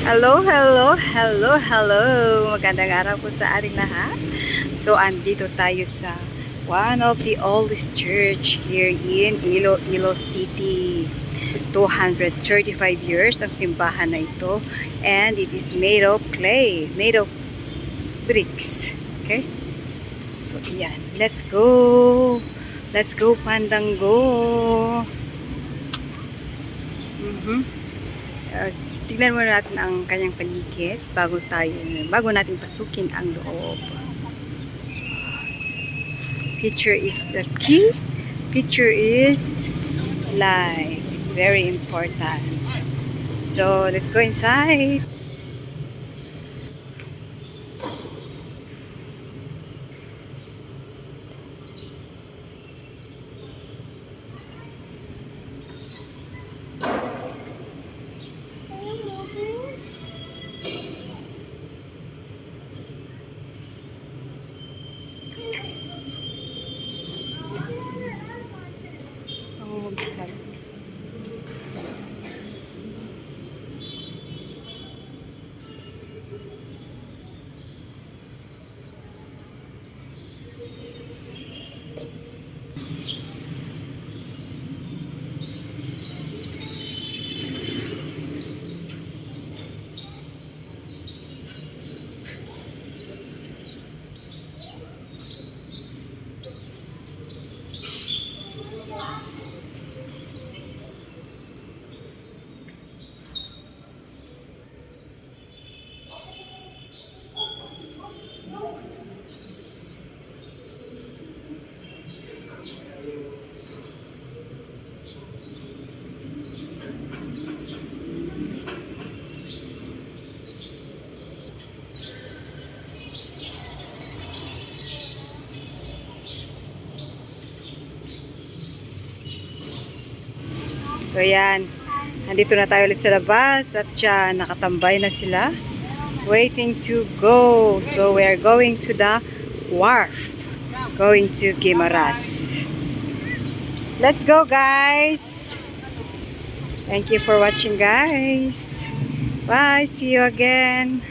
Hello, hello, hello, hello. Magandang araw po sa ating lahat. So, andito tayo sa one of the oldest church here in Iloilo City. 235 years ang simbahan na ito. And it is made of clay, made of bricks. Okay? So, yan. Let's go. Let's go, Pandango. Tignan muna natin ang kanyang paligid bago natin pasukin ang loob. Picture is the key. Picture is life. It's very important. So, let's go inside. Mag-isal. So yan, nandito na tayo ulit sa labas at nakatambay na sila waiting to go. So we are going to the wharf, going to Guimaras. Let's go, guys. Thank you for watching, guys. Bye, see you again.